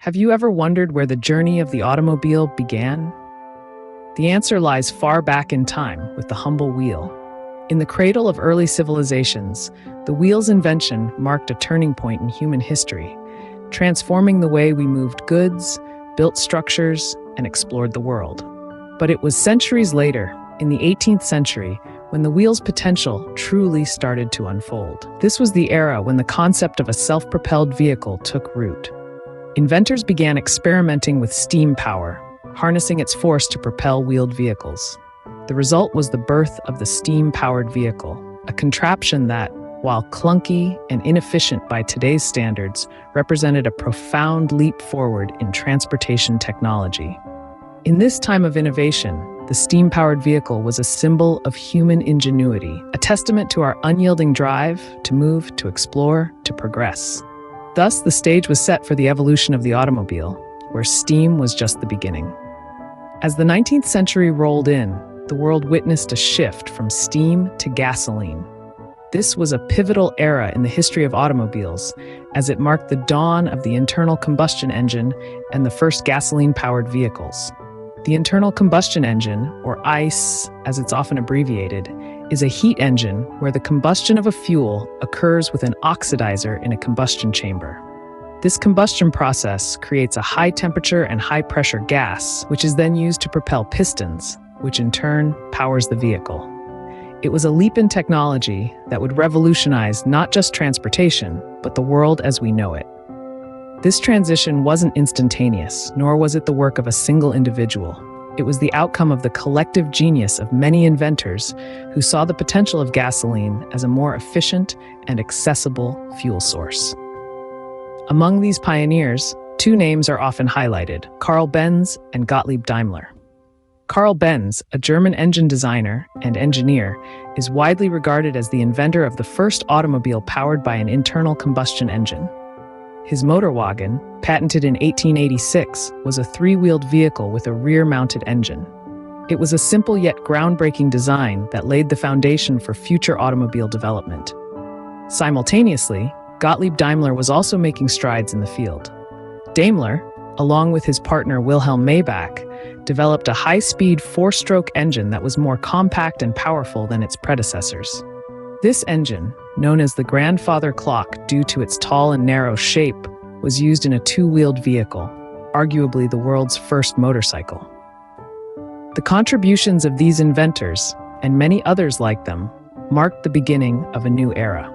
Have you ever wondered where the journey of the automobile began? The answer lies far back in time with the humble wheel. In the cradle of early civilizations, the wheel's invention marked a turning point in human history, transforming the way we moved goods, built structures, and explored the world. But it was centuries later, in the 18th century, when the wheel's potential truly started to unfold. This was the era when the concept of a self-propelled vehicle took root. Inventors began experimenting with steam power, harnessing its force to propel wheeled vehicles. The result was the birth of the steam-powered vehicle, a contraption that, while clunky and inefficient by today's standards, represented a profound leap forward in transportation technology. In this time of innovation, the steam-powered vehicle was a symbol of human ingenuity, a testament to our unyielding drive to move, to explore, to progress. Thus, the stage was set for the evolution of the automobile, where steam was just the beginning. As the 19th century rolled in, the world witnessed a shift from steam to gasoline. This was a pivotal era in the history of automobiles, as it marked the dawn of the internal combustion engine and the first gasoline-powered vehicles. The internal combustion engine, or ICE as it's often abbreviated, is a heat engine where the combustion of a fuel occurs with an oxidizer in a combustion chamber. This combustion process creates a high-temperature and high-pressure gas, which is then used to propel pistons, which in turn powers the vehicle. It was a leap in technology that would revolutionize not just transportation, but the world as we know it. This transition wasn't instantaneous, nor was it the work of a single individual. It was the outcome of the collective genius of many inventors who saw the potential of gasoline as a more efficient and accessible fuel source. Among these pioneers, two names are often highlighted: Carl Benz and Gottlieb Daimler. Carl Benz, a German engine designer and engineer, is widely regarded as the inventor of the first automobile powered by an internal combustion engine. His motor wagon, patented in 1886, was a three-wheeled vehicle with a rear-mounted engine. It was a simple yet groundbreaking design that laid the foundation for future automobile development. Simultaneously, Gottlieb Daimler was also making strides in the field. Daimler, along with his partner Wilhelm Maybach, developed a high-speed four-stroke engine that was more compact and powerful than its predecessors. This engine, known as the grandfather clock due to its tall and narrow shape, was used in a two-wheeled vehicle, arguably the world's first motorcycle. The contributions of these inventors, and many others like them, marked the beginning of a new era.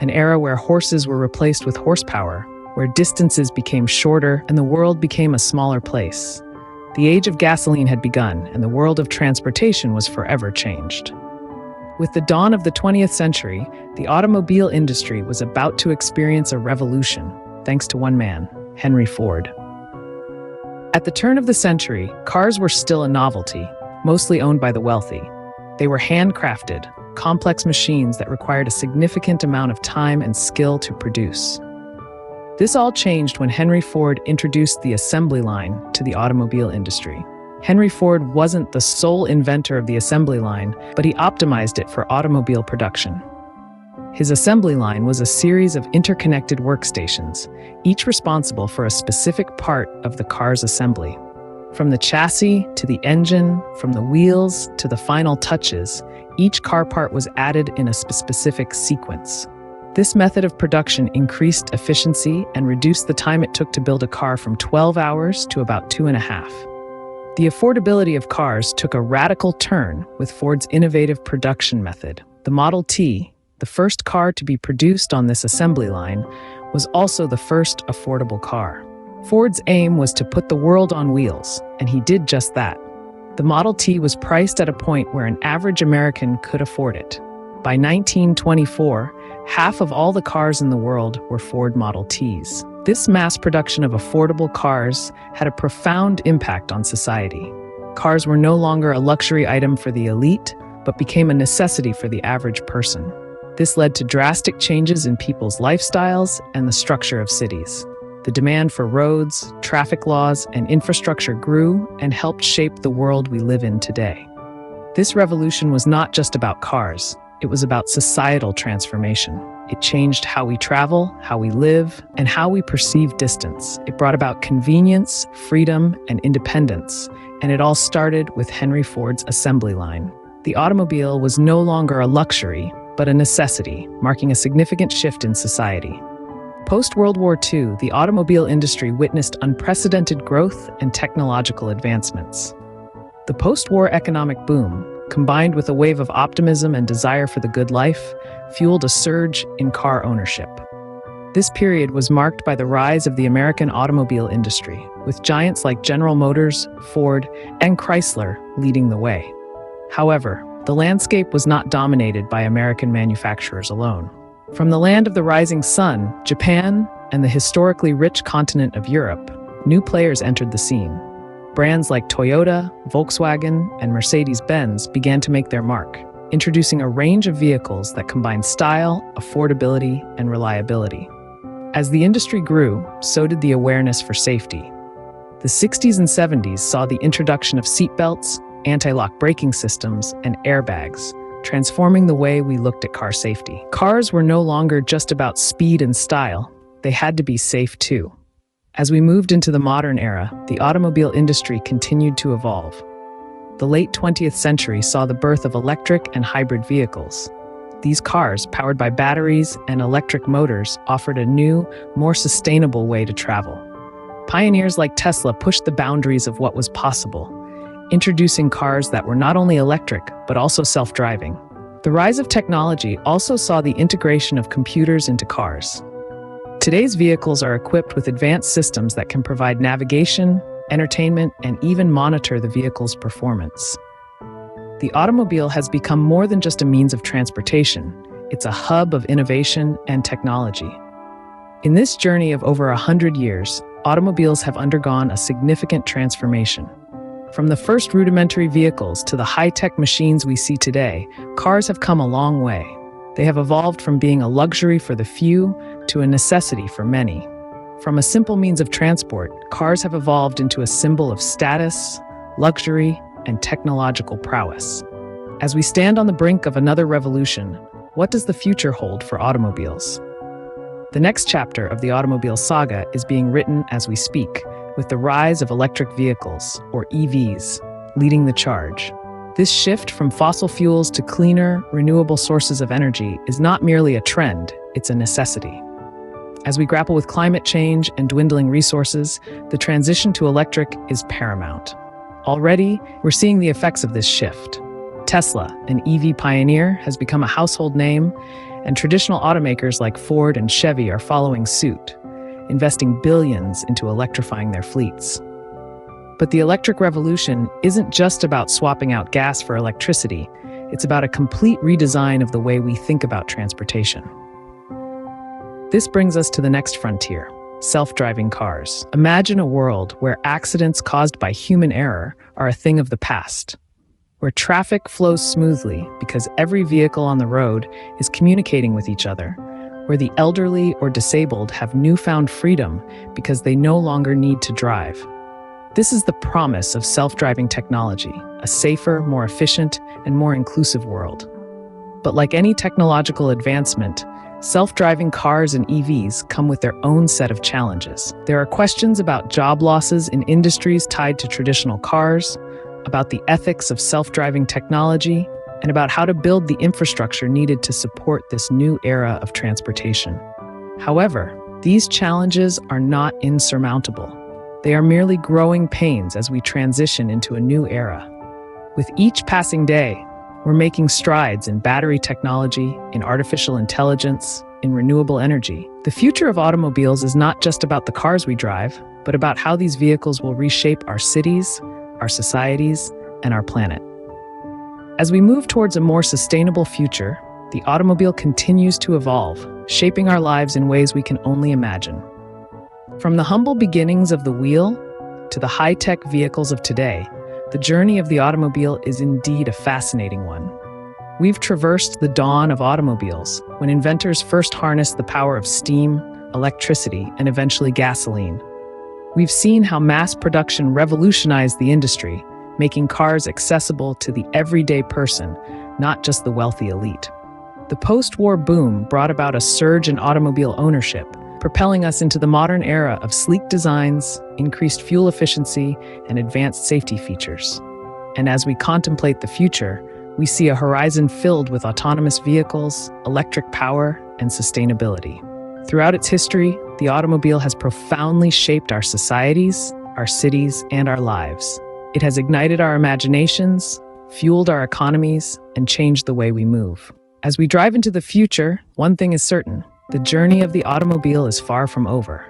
An era where horses were replaced with horsepower, where distances became shorter and the world became a smaller place. The age of gasoline had begun, and the world of transportation was forever changed. With the dawn of the 20th century, the automobile industry was about to experience a revolution, thanks to one man, Henry Ford. At the turn of the century, cars were still a novelty, mostly owned by the wealthy. They were handcrafted, complex machines that required a significant amount of time and skill to produce. This all changed when Henry Ford introduced the assembly line to the automobile industry. Henry Ford wasn't the sole inventor of the assembly line, but he optimized it for automobile production. His assembly line was a series of interconnected workstations, each responsible for a specific part of the car's assembly. From the chassis to the engine, from the wheels to the final touches, each car part was added in a specific sequence. This method of production increased efficiency and reduced the time it took to build a car from 12 hours to about 2.5. The affordability of cars took a radical turn with Ford's innovative production method. The Model T, the first car to be produced on this assembly line, was also the first affordable car. Ford's aim was to put the world on wheels, and he did just that. The Model T was priced at a point where an average American could afford it. By 1924, half of all the cars in the world were Ford Model Ts. This mass production of affordable cars had a profound impact on society. Cars were no longer a luxury item for the elite, but became a necessity for the average person. This led to drastic changes in people's lifestyles and the structure of cities. The demand for roads, traffic laws, and infrastructure grew and helped shape the world we live in today. This revolution was not just about cars. it was about societal transformation. It changed how we travel, how we live, and how we perceive distance. It brought about convenience, freedom, and independence, and it all started with Henry Ford's assembly line. The automobile was no longer a luxury, but a necessity, marking a significant shift in society. Post-World War II, the automobile industry witnessed unprecedented growth and technological advancements. The post-war economic boom, combined with a wave of optimism and desire for the good life, fueled a surge in car ownership. This period was marked by the rise of the American automobile industry, with giants like General Motors, Ford, and Chrysler leading the way. However, the landscape was not dominated by American manufacturers alone. From the land of the rising sun, Japan, and the historically rich continent of Europe, new players entered the scene. Brands like Toyota, Volkswagen, and Mercedes-Benz began to make their mark, introducing a range of vehicles that combine style, affordability, and reliability. As the industry grew, so did the awareness for safety. The 60s and 70s saw the introduction of seatbelts, anti-lock braking systems, and airbags, transforming the way we looked at car safety. Cars were no longer just about speed and style, they had to be safe too. As we moved into the modern era, the automobile industry continued to evolve. The late 20th century saw the birth of electric and hybrid vehicles. These cars, powered by batteries and electric motors, offered a new, more sustainable way to travel. Pioneers like Tesla pushed the boundaries of what was possible, introducing cars that were not only electric, but also self-driving. The rise of technology also saw the integration of computers into cars. Today's vehicles are equipped with advanced systems that can provide navigation, entertainment, and even monitor the vehicle's performance. The automobile has become more than just a means of transportation. It's a hub of innovation and technology. In this journey of over 100 years, automobiles have undergone a significant transformation. From the first rudimentary vehicles to the high-tech machines we see today, cars have come a long way. They have evolved from being a luxury for the few to a necessity for many. From a simple means of transport, cars have evolved into a symbol of status, luxury, and technological prowess. As we stand on the brink of another revolution, what does the future hold for automobiles? The next chapter of the automobile saga is being written as we speak, with the rise of electric vehicles, or EVs, leading the charge. This shift from fossil fuels to cleaner, renewable sources of energy is not merely a trend, it's a necessity. As we grapple with climate change and dwindling resources, the transition to electric is paramount. Already, we're seeing the effects of this shift. Tesla, an EV pioneer, has become a household name, and traditional automakers like Ford and Chevy are following suit, investing billions into electrifying their fleets. But the electric revolution isn't just about swapping out gas for electricity, it's about a complete redesign of the way we think about transportation. This brings us to the next frontier, self-driving cars. Imagine a world where accidents caused by human error are a thing of the past, where traffic flows smoothly because every vehicle on the road is communicating with each other, where the elderly or disabled have newfound freedom because they no longer need to drive. This is the promise of self-driving technology, a safer, more efficient, and more inclusive world. But like any technological advancement, self-driving cars and EVs come with their own set of challenges. There are questions about job losses in industries tied to traditional cars, about the ethics of self-driving technology, and about how to build the infrastructure needed to support this new era of transportation. However, these challenges are not insurmountable. They are merely growing pains as we transition into a new era. With each passing day, we're making strides in battery technology, in artificial intelligence, in renewable energy. The future of automobiles is not just about the cars we drive, but about how these vehicles will reshape our cities, our societies, and our planet. As we move towards a more sustainable future, the automobile continues to evolve, shaping our lives in ways we can only imagine. From the humble beginnings of the wheel to the high-tech vehicles of today, the journey of the automobile is indeed a fascinating one. We've traversed the dawn of automobiles, when inventors first harnessed the power of steam, electricity, and eventually gasoline. We've seen how mass production revolutionized the industry, making cars accessible to the everyday person, not just the wealthy elite. The post-war boom brought about a surge in automobile ownership, propelling us into the modern era of sleek designs, increased fuel efficiency, and advanced safety features. And as we contemplate the future, we see a horizon filled with autonomous vehicles, electric power, and sustainability. Throughout its history, the automobile has profoundly shaped our societies, our cities, and our lives. It has ignited our imaginations, fueled our economies, and changed the way we move. As we drive into the future, one thing is certain: the journey of the automobile is far from over.